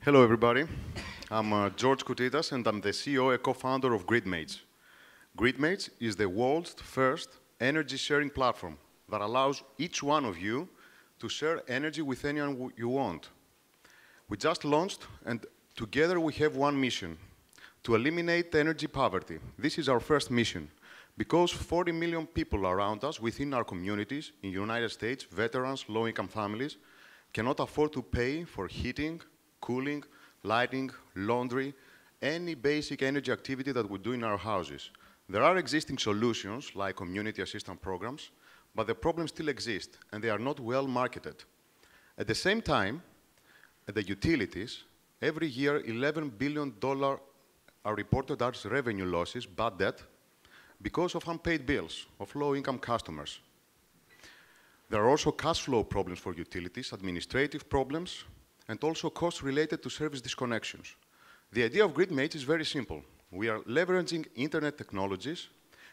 Hello, everybody. I'm George Koutitas, and I'm the CEO and co-founder of Gridmates. Gridmates is the world's first energy sharing platform that allows each one of you to share energy with anyone you want. We just launched, and together we have one mission: to eliminate energy poverty. This is our first mission, because 40 million people around us within our communities in the United States, veterans, low-income families, cannot afford to pay for heating, cooling, lighting, laundry, any basic energy activity that we do in our houses. There are existing solutions like community assistance programs, but the problems still exist and they are not well marketed. At the same time, at the utilities, every year $11 billion are reported as revenue losses, bad debt, because of unpaid bills of low-income customers. There are also cash flow problems for utilities, administrative problems, and also costs related to service disconnections. The idea of Gridmates is very simple. We are leveraging internet technologies,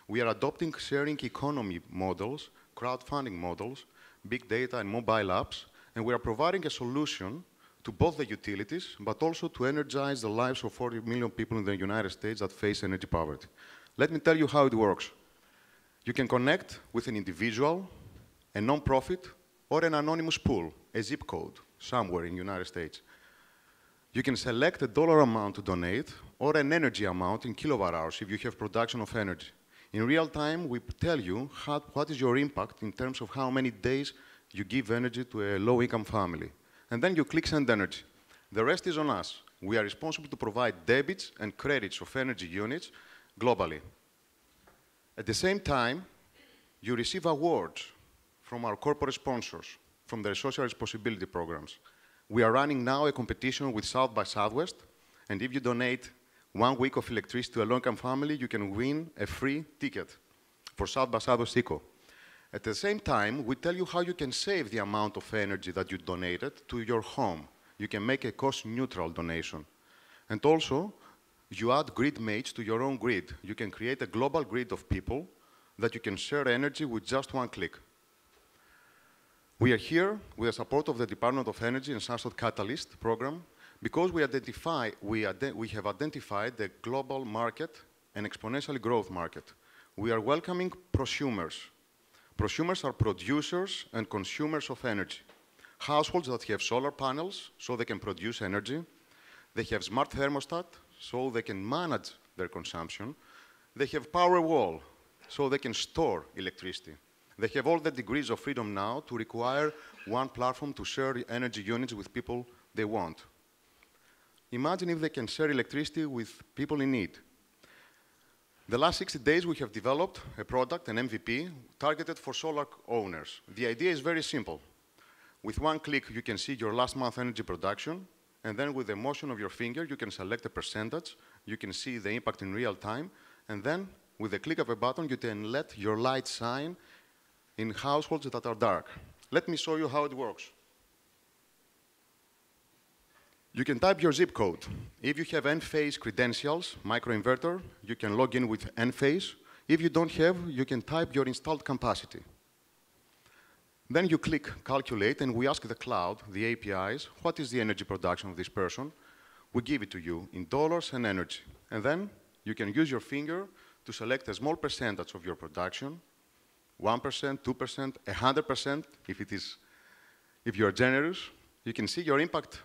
we are adopting sharing economy models, crowdfunding models, big data and mobile apps, and we are providing a solution to both the utilities, but also to energize the lives of 40 million people in the United States that face energy poverty. Let me tell you how it works. You can connect with an individual, a non-profit, or an anonymous pool, a zip code, somewhere in the United States. You can select a dollar amount to donate, or an energy amount in kilowatt hours if you have production of energy. In real time, we tell you what is your impact in terms of how many days you give energy to a low-income family. And then you click Send Energy. The rest is on us. We are responsible to provide debits and credits of energy units globally. At the same time, you receive awards from our corporate sponsors, from their social responsibility programs. We are running now a competition with South by Southwest, and if you donate 1 week of electricity to a low-income family, you can win a free ticket for South by Southwest Eco. At the same time, we tell you how you can save the amount of energy that you donated to your home. You can make a cost-neutral donation. And also, you add Gridmates to your own grid. You can create a global grid of people that you can share energy with just one click. We are here with the support of the Department of Energy and SunShot Catalyst program because we have identified the global market and exponentially growth market. We are welcoming prosumers. Prosumers are producers and consumers of energy. Households that have solar panels so they can produce energy. They have smart thermostat so they can manage their consumption. They have power wall so they can store electricity. They have all the degrees of freedom now to require one platform to share energy units with people they want. Imagine if they can share electricity with people in need. The last 60 days, we have developed a product, an MVP, targeted for solar owners. The idea is very simple. With one click, you can see your last month energy production, and then with the motion of your finger, you can select a percentage, you can see the impact in real time, and then with the click of a button, you can let your light shine in households that are dark. Let me show you how it works. You can type your zip code. If you have Enphase credentials, microinverter, you can log in with Enphase. If you don't have, you can type your installed capacity. Then you click Calculate, and we ask the cloud, the APIs, what is the energy production of this person? We give it to you in dollars and energy. And then you can use your finger to select a small percentage of your production, 1%, 2%, 100%, if you're generous. You can see your impact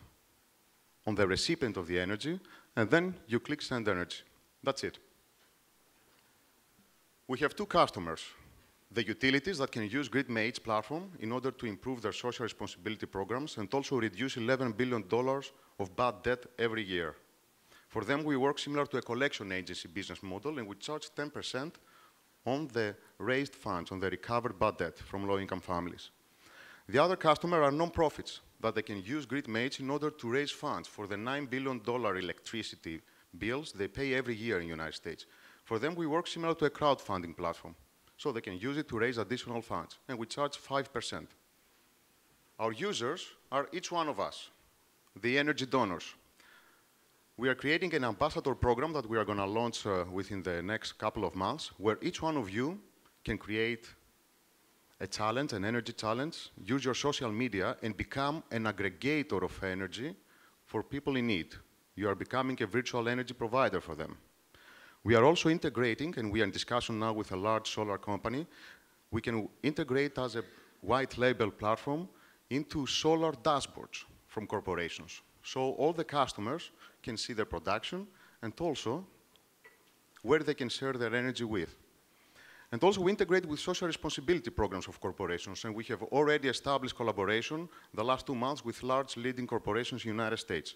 on the recipient of the energy, and then you click Send Energy. That's it. We have two customers, the utilities that can use Gridmates platform in order to improve their social responsibility programs and also reduce $11 billion of bad debt every year. For them, we work similar to a collection agency business model, and we charge 10% on the raised funds, on the recovered bad debt from low-income families. The other customer are non-profits that they can use Gridmates in order to raise funds for the $9 billion electricity bills they pay every year in the United States. For them, we work similar to a crowdfunding platform, so they can use it to raise additional funds, and we charge 5%. Our users are each one of us, the energy donors. We are creating an ambassador program that we are going to launch within the next couple of months, where each one of you can create a challenge, an energy challenge, use your social media, and become an aggregator of energy for people in need. You are becoming a virtual energy provider for them. We are also integrating, and we are in discussion now with a large solar company, we can integrate as a white label platform into solar dashboards from corporations. So all the customers can see their production and also where they can share their energy with. And also we integrate with social responsibility programs of corporations, and we have already established collaboration the last 2 months with large leading corporations in the United States.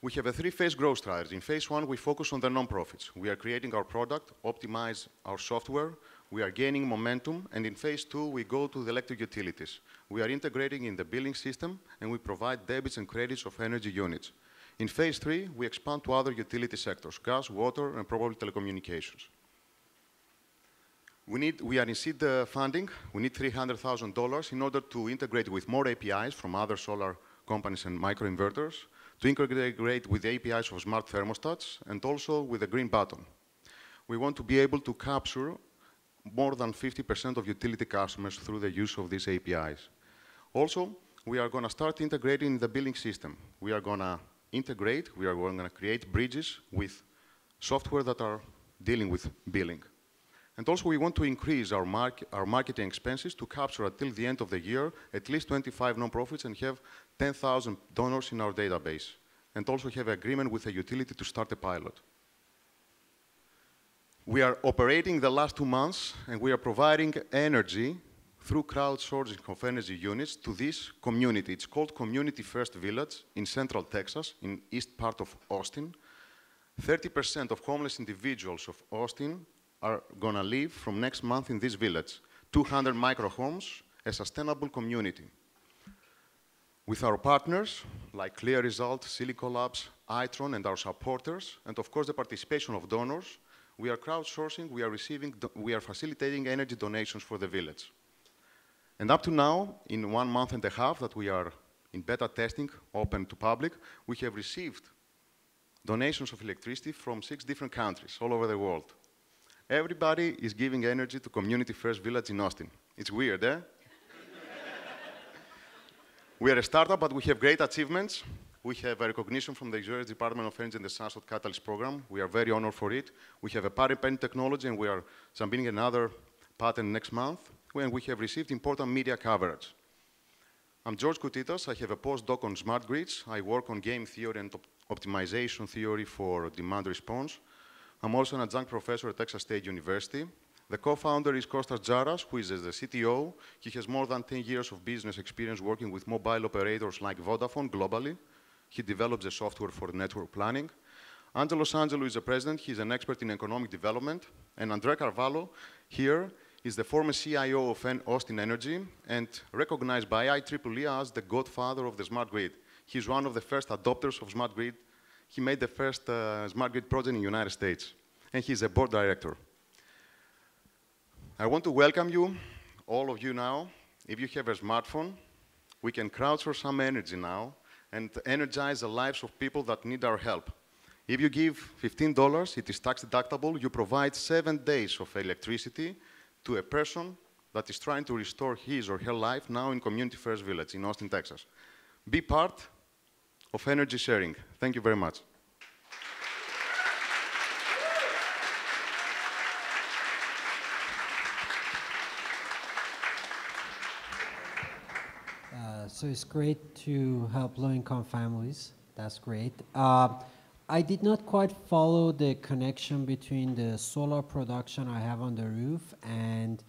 We have a 3-phase growth strategy. In phase 1, we focus on the non-profits. We are creating our product, optimize our software, we are gaining momentum, and in phase 2, we go to the electric utilities. We are integrating in the billing system, and we provide debits and credits of energy units. In phase 3, we expand to other utility sectors, gas, water, and probably telecommunications. We are in seed funding. We need $300,000 in order to integrate with more APIs from other solar companies and microinverters, to integrate with the APIs of smart thermostats, and also with the green button. We want to be able to capture more than 50% of utility customers through the use of these APIs. Also, we are going to start integrating in the billing system. We are going to integrate, we are going to create bridges with software that are dealing with billing. And also, we want to increase our marketing expenses to capture until the end of the year at least 25 nonprofits and have 10,000 donors in our database. And also have an agreement with a utility to start a pilot. We are operating the last 2 months, and we are providing energy through crowdsourcing of energy units to this community. It's called Community First Village in Central Texas, in east part of Austin. 30% of homeless individuals of Austin are going to live from next month in this village. 200 micro homes, a sustainable community. With our partners, like Clear Result, Silico Labs, Itron, and our supporters, and of course the participation of donors, we are crowdsourcing, we are facilitating energy donations for the village. And up to now, in 1.5 months that we are in beta testing, open to public, we have received donations of electricity from 6 different countries all over the world. Everybody is giving energy to Community First Village in Austin. It's weird, eh? We are a startup, but we have great achievements. We have a recognition from the US Department of Energy and the SunShot Catalyst program. We are very honored for it. We have a patent pending technology, and we are submitting another patent next month, when we have received important media coverage. I'm George Koutitas. I have a postdoc on smart grids. I work on game theory and optimization theory for demand response. I'm also an adjunct professor at Texas State University. The co-founder is Kostas Jaras, who is the CTO. He has more than 10 years of business experience working with mobile operators like Vodafone globally. He develops the software for network planning. Angelos Angelou is the president. He's an expert in economic development. And Andre Carvalho here is the former CIO of Austin Energy and recognized by IEEE as the godfather of the smart grid. He's one of the first adopters of smart grid. He made the first smart grid project in the United States. And he's a board director. I want to welcome you, all of you now. If you have a smartphone, we can crowdsource some energy now and energize the lives of people that need our help. If you give $15, it is tax deductible. You provide 7 days of electricity to a person that is trying to restore his or her life now in Community First Village in Austin, Texas. Be part of energy sharing. Thank you very much. So it's great to help low-income families. That's great. I did not quite follow the connection between the solar production I have on the roof and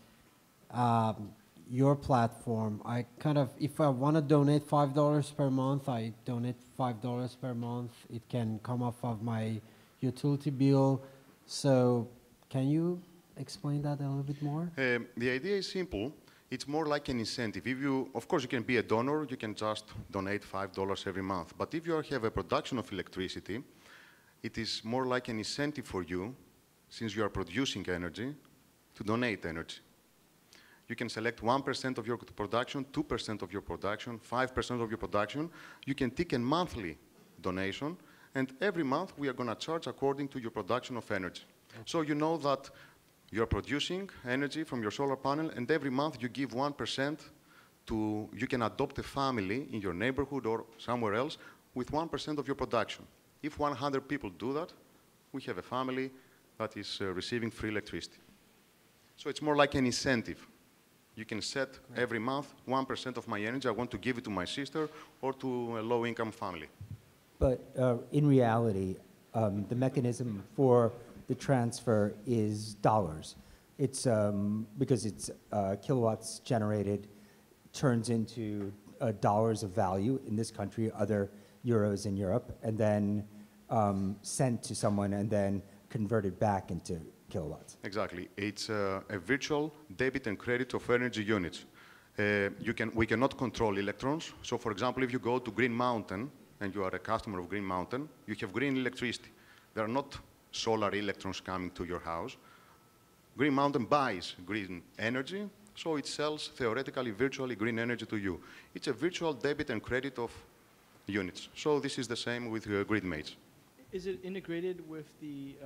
your platform. I kind of, if I want to donate $5 per month, I donate $5 per month. It can come off of my utility bill. So can you explain that a little bit more? The idea is simple. It's more like an incentive. If you, of course, you can be a donor. You can just donate $5 every month. But if you have a production of electricity, it is more like an incentive for you, since you are producing energy, to donate energy. You can select 1% of your production, 2% of your production, 5% of your production. You can tick a monthly donation, and every month we are going to charge according to your production of energy. Okay. So you know that you are producing energy from your solar panel, and every month you give 1% you can adopt a family in your neighborhood or somewhere else with 1% of your production. If 100 people do that, we have a family that is receiving free electricity. So it's more like an incentive. You can set every month 1% of my energy, I want to give it to my sister or to a low-income family. But in reality, the mechanism for the transfer is dollars. It's because it's kilowatts generated turns into dollars of value in this country, other euros in Europe, and then sent to someone and then converted back into kilowatts. Exactly. It's a virtual debit and credit of energy units. We cannot control electrons. So for example, if you go to Green Mountain and you are a customer of Green Mountain, you have green electricity. There are not solar electrons coming to your house. Green Mountain buys green energy, so it sells theoretically, virtually green energy to you. It's a virtual debit and credit of units. So this is the same with Gridmates. Is it integrated with the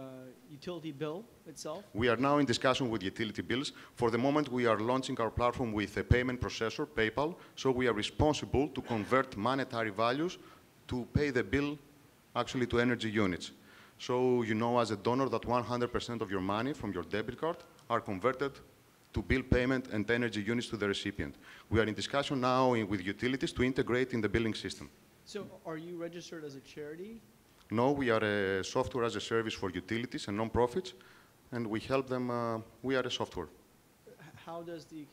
utility bill itself? We are now in discussion with utility bills. For the moment, we are launching our platform with a payment processor, PayPal, so we are responsible to convert monetary values to pay the bill actually to energy units. So you know as a donor that 100% of your money from your debit card are converted to bill payment and energy units to the recipient. We are in discussion now with utilities to integrate in the billing system. So are you registered as a charity? No, we are a software as a service for utilities and non-profits, and we help them. We are a software. How does the,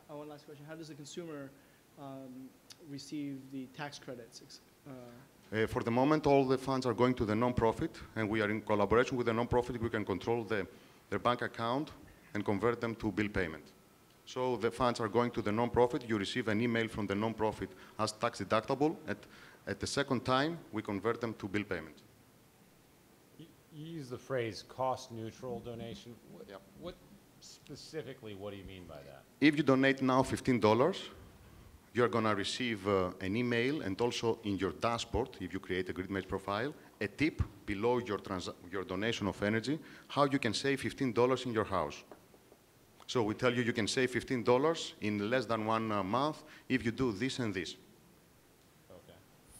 one last question. How does the consumer receive the tax credits? For the moment, all the funds are going to the non-profit, and we are in collaboration with the non-profit. We can control their bank account and convert them to bill payment. So the funds are going to the non-profit. You receive an email from the non-profit as tax deductible. At the second time, we convert them to bill payment. You use the phrase cost-neutral donation. What specifically, what do you mean by that? If you donate now $15, you're going to receive an email and also in your dashboard, if you create a Gridmates profile, a tip below your donation of energy, how you can save $15 in your house. So we tell you you can save $15 in less than 1 month if you do this and this.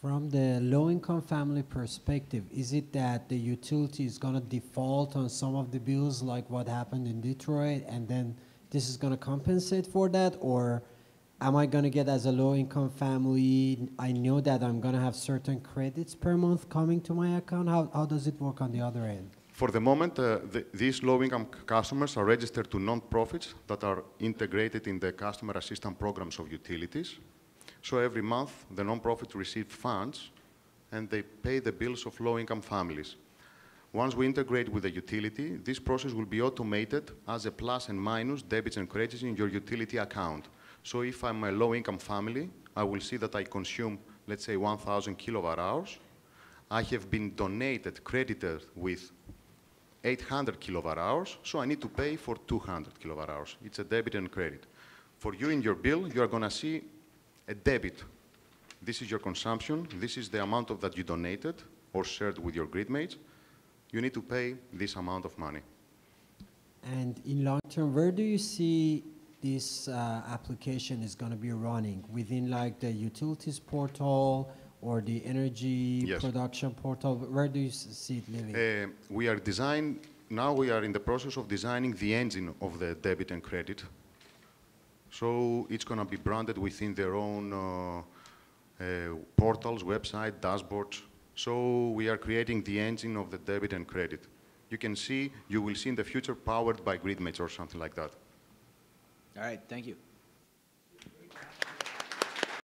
From the low-income family perspective, is it that the utility is going to default on some of the bills like what happened in Detroit, and then this is going to compensate for that? Or am I going to get, as a low-income family, I know that I'm going to have certain credits per month coming to my account? How does it work on the other end? For the moment, these low-income customers are registered to non-profits that are integrated in the customer assistance programs of utilities. So every month, the non-profit receives funds, and they pay the bills of low-income families. Once we integrate with the utility, this process will be automated as a plus and minus debits and credits in your utility account. So if I'm a low-income family, I will see that I consume, let's say, 1,000 kilowatt hours. I have been credited with 800 kilowatt hours, so I need to pay for 200 kilowatt hours. It's a debit and credit. For you in your bill, you are going to see a debit. This is your consumption. This is the amount that you donated or shared with your Gridmates. You need to pay this amount of money. And in long term, where do you see this application is going to be running? Within like the utilities portal or the energy production portal? Where do you see it living? Now we are in the process of designing the engine of the debit and credit. So it's going to be branded within their own portals, website, dashboards. So we are creating the engine of the debit and credit. You will see in the future powered by Gridmates or something like that. All right, thank you.